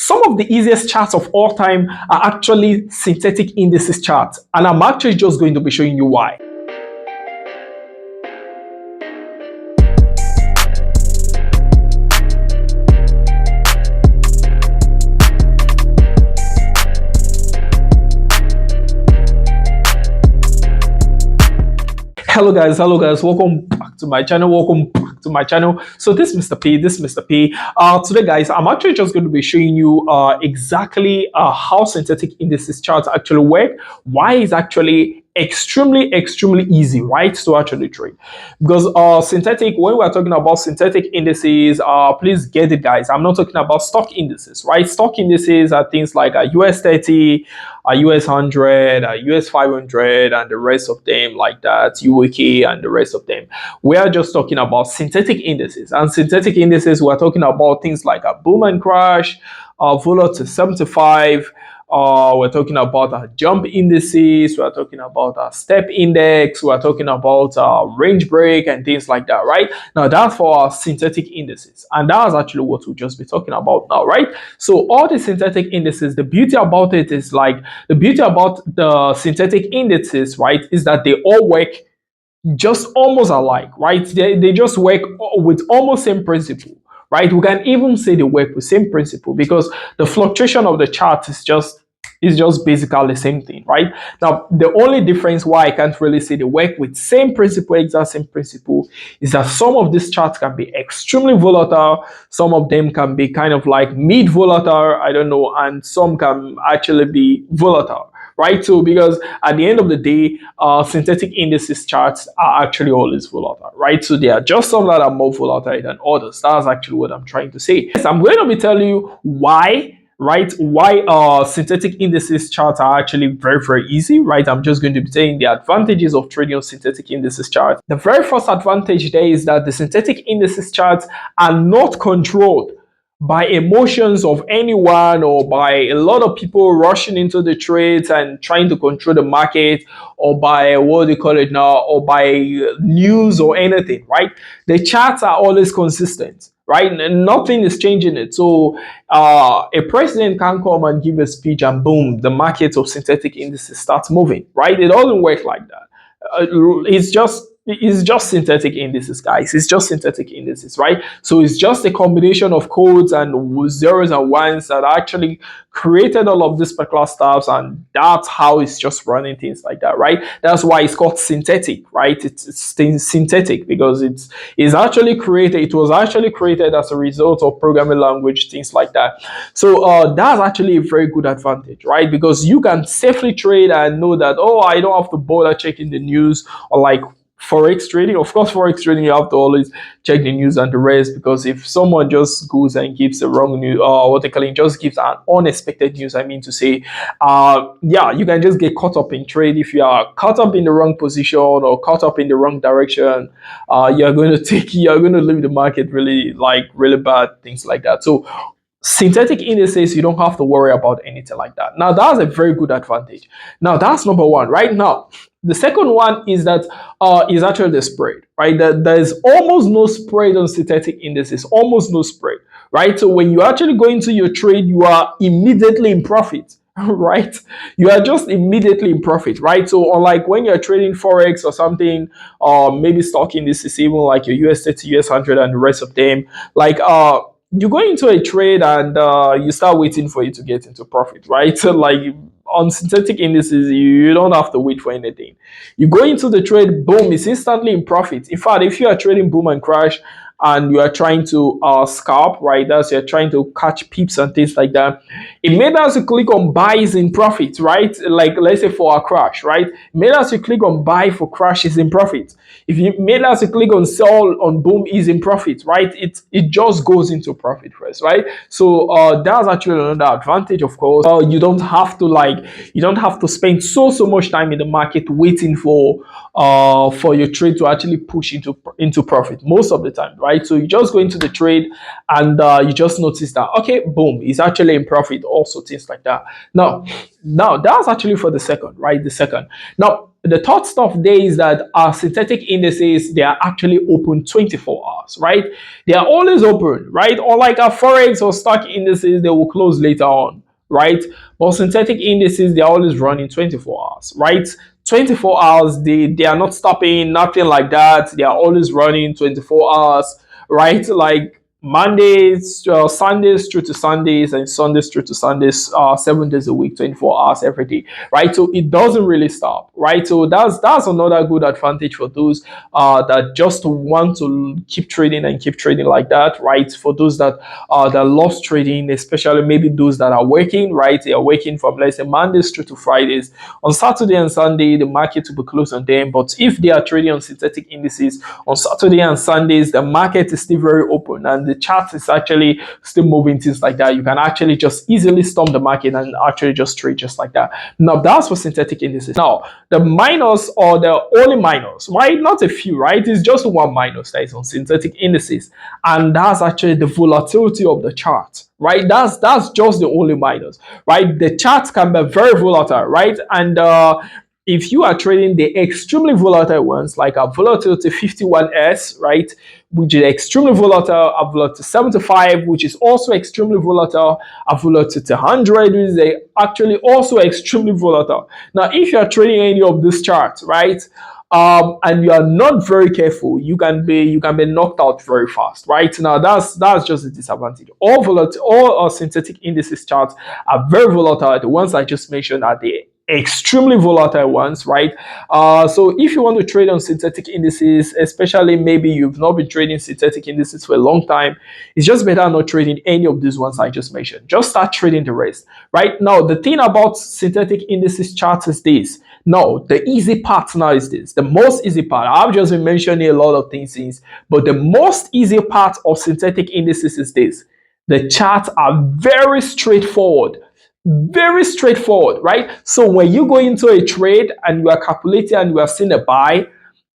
some of the easiest charts of all time are actually synthetic indices charts, and I'm actually just going to be showing you why. Hello guys, welcome back to my channel. So this is Mr. P. Today guys, I'm actually just going to be showing you exactly how synthetic indices charts actually work, why it's actually extremely easy, right, to actually trade. Because synthetic, when we're talking about synthetic indices, please get it guys, I'm not talking about stock indices, right? Stock indices are things like US 30, US 100, US 500, and the rest of them like that, UAK and the rest of them. We are just talking about synthetic indices, and synthetic indices, we're talking about things like a boom and crash, Volatility 75, we're talking about jump indices, we're talking about step index, we're talking about range break and things like that, right? Now that's for our synthetic indices, and that's actually what we'll just be talking about now, right? So all the synthetic indices, the beauty about it is like, the beauty about the synthetic indices, right, is that they all work just almost alike, right? They just work with almost same principle, right? We can even say they work with same principle because the fluctuation of the chart is just basically the same thing, right? Now, the only difference why I can't really say they work with same principle, exact same principle, is that some of these charts can be extremely volatile, some of them can be kind of like mid volatile, I don't know, and some can actually be volatile, right? So because at the end of the day, synthetic indices charts are actually always volatile, right? So there are just some that are more volatile than others. That's actually what I'm trying to say. Yes, I'm going to be telling you why, right? Why synthetic indices charts are actually very easy, right? I'm just going to be saying the advantages of trading on synthetic indices charts. The very first advantage there is that the synthetic indices charts are not controlled by emotions of anyone or by a lot of people rushing into the trades and trying to control the market, or by what do you call it now, or by news or anything, right? The charts are always consistent, right? And nothing is changing it. So a president can come and give a speech and boom, the market of synthetic indices starts moving, right? It doesn't work like that. It's just synthetic indices, guys. It's just synthetic indices, right? So it's just a combination of codes and zeros and ones that actually created all of these particular stuffs, and that's how it's just running things like that, right? That's why it's called synthetic, right? It's synthetic because it was actually created as a result of programming language, things like that. So that's actually a very good advantage, right? Because you can safely trade and know that, oh, I don't have to bother checking the news, or like forex trading. Of course, forex trading, you have to always check the news and the rest, because if someone just goes and gives the wrong news, what they call it, just gives an unexpected news, I mean to say, yeah, you can just get caught up in trade. If you are caught up in the wrong position or caught up in the wrong direction, you're going to leave the market really bad, things like that. So synthetic indices, you don't have to worry about anything like that. Now that's a very good advantage. Now that's number one. Right now, the second one is that is actually the spread, right? There is almost no spread on synthetic indices, almost no spread, right? So when you actually go into your trade, you are immediately in profit, right? You are just immediately in profit, right? So unlike when you're trading forex or something, or maybe stock indices, even like your US 30, US 100 and the rest of them, like you go into a trade and you start waiting for it to get into profit, right? So like on synthetic indices, you don't have to wait for anything. You go into the trade, boom, it's instantly in profit. In fact, if you are trading boom and crash and you are trying to scalp, right? That's, you're trying to catch pips and things like that. It made us click on buys in profit, right? Like let's say for a crash, right? It made us click on buy for crash is in profit. If you made us click on sell on boom is in profit, right? It just goes into profit first, right? So that's actually another advantage, of course. You don't have to spend so much time in the market waiting for your trade to actually push into profit most of the time, right? So you just go into the trade and you just notice that, okay, boom, it's actually in profit, also things like that. Now that's actually for the second, right? The second. Now, the third stuff there is that synthetic indices, they are actually open 24 hours, right? They are always open, right? Unlike our forex or stock indices, they will close later on, right? But synthetic indices, they're always running 24 hours, right? 24 hours, they are not stopping, nothing like that. They are always running 24 hours, right? Like Mondays, Sundays through to Sundays, and Sundays through to Sundays, 7 days a week, 24 hours every day, right? So it doesn't really stop, right? So that's another good advantage for those that just want to keep trading and keep trading like that, right? For those that love trading, especially maybe those that are working, right? They are working from, let's say, Mondays through to Fridays. On Saturday and Sunday, the market will be closed on them. But if they are trading on synthetic indices on Saturday and Sundays, the market is still very open and the chart is actually still moving, things like that. You can actually just easily storm the market and actually just trade just like that. Now, that's for synthetic indices. Now, the minus, or the only minus, right? Not a few, right? It's just one minus that is on synthetic indices, and that's actually the volatility of the chart, right? That's just the only minus, right? The chart can be very volatile, right? And if you are trading the extremely volatile ones, like a volatility 51s, right, which is extremely volatile, a volatility 75, which is also extremely volatile, a volatility 100, which is actually also extremely volatile. Now, if you are trading any of these charts, right, and you are not very careful, you can be knocked out very fast, right? Now that's just a disadvantage. All synthetic indices charts are very volatile. The ones I just mentioned are the extremely volatile ones, right? So if you want to trade on synthetic indices, especially maybe you've not been trading synthetic indices for a long time, it's just better not trading any of these ones I just mentioned. Just start trading the rest, right? Now, the thing about synthetic indices charts is this. No, the easy part now is this. The most easy part, I've just been mentioning a lot of things, but the most easy part of synthetic indices is this. The charts are very straightforward. Very straightforward, right? So when you go into a trade and you are calculating and you are seeing a buy,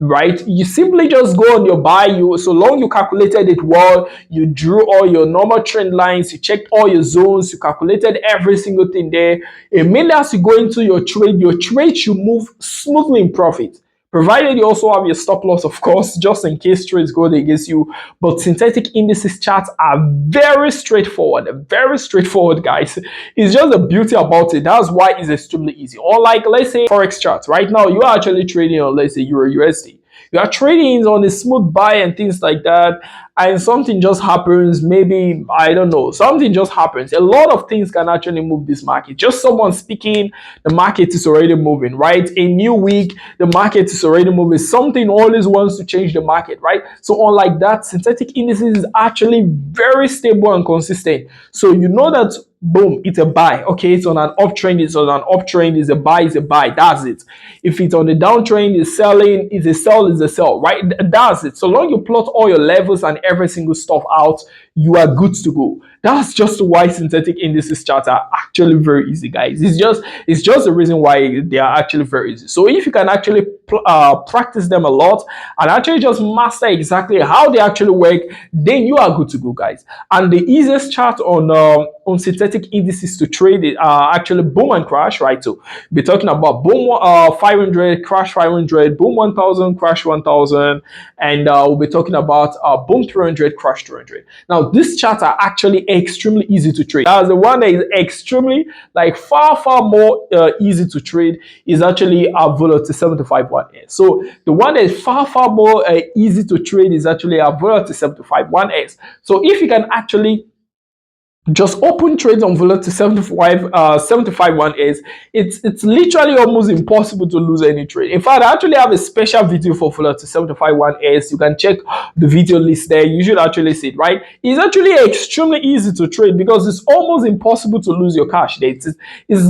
right, you simply just go on your buy. So long you calculated it well, you drew all your normal trend lines, you checked all your zones, you calculated every single thing there. Immediately as you go into your trade should move smoothly in profit, provided you also have your stop loss, of course, just in case trades go against you. But synthetic indices charts are very straightforward, guys. It's just the beauty about it. That's why it's extremely easy. Or like, let's say, forex charts. Right now, you are actually trading on, let's say, Euro USD. You are trading on a smooth buy and things like that, and something just happens. Maybe, I don't know, something just happens. A lot of things can actually move this market. Just someone speaking, the market is already moving, right? A new week, the market is already moving. Something always wants to change the market, right? So unlike that, synthetic indices is actually very stable and consistent. So you know that, boom, it's a buy. Okay, it's on an uptrend, it's on an uptrend, it's a buy, that's it. If it's on the downtrend, it's selling, it's a sell, right? That's it. So long you plot all your levels and every single stuff out, you are good to go. That's just why synthetic indices charts are actually very easy, guys. It's just the reason why they are actually very easy. So if you can actually practice them a lot and actually just master exactly how they actually work, then you are good to go, guys. And the easiest chart on synthetic indices to trade are actually boom and crash, right? So we're talking about boom 500, crash 500, boom 1000, crash 1000, and we'll be talking about boom 300, crash 200. Now, these charts are actually extremely easy to trade. The one that is extremely, like, far more easy to trade is actually a Volatility 75 1S. So the one that is far more easy to trade is actually a Volatility 75 1S. So if you can actually just open trades on Volatility 75 1S, it's literally almost impossible to lose any trade. In fact, I actually have a special video for Volatility 75 1S. You can check the video list there. You should actually see it, right? It's actually extremely easy to trade because it's almost impossible to lose your cash. It's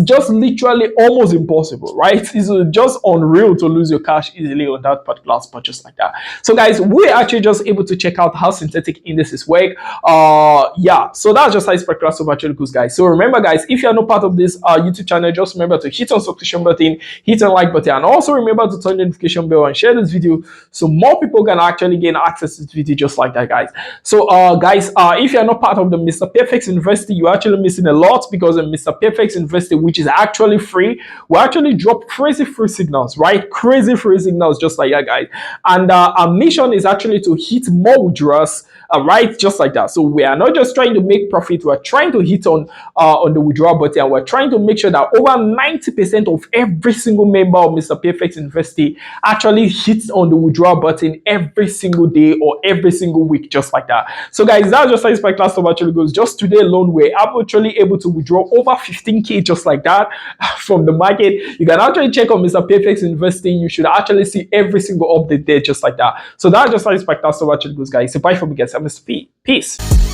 just literally almost impossible, right? It's just unreal to lose your cash easily on that particular spot just like that. So guys, we're actually just able to check out how synthetic indices work. Yeah, so that's just how it's this particular stuff actually goes, guys. So remember, guys, if you are not part of this YouTube channel, just remember to hit on subscription button, hit on like button, and also remember to turn the notification bell and share this video so more people can actually gain access to this video just like that, guys. So guys, if you're not part of the Mr. P Fx University, you're actually missing a lot, because in Mr. P Fx University, which is actually free, we actually drop crazy free signals, right? Crazy free signals just like that, guys. And our mission is actually to hit more withdrawals, right? Just like that. So we are not just trying to make profit, we're trying to hit on the withdrawal button, and we're trying to make sure that over 90% of every single member of Mr. P Fx University actually hits on the withdrawal button every single day or every single week, just like that. So guys, that's just how this particular stuff actually goes. Just today alone, we're actually able to withdraw over 15k just like that from the market. You can actually check on Mr. P Fx University. You should actually see every single update there just like that. So that's just how this particular stuff actually goes, guys. So bye from me, guys. I'm Mr. P. Peace.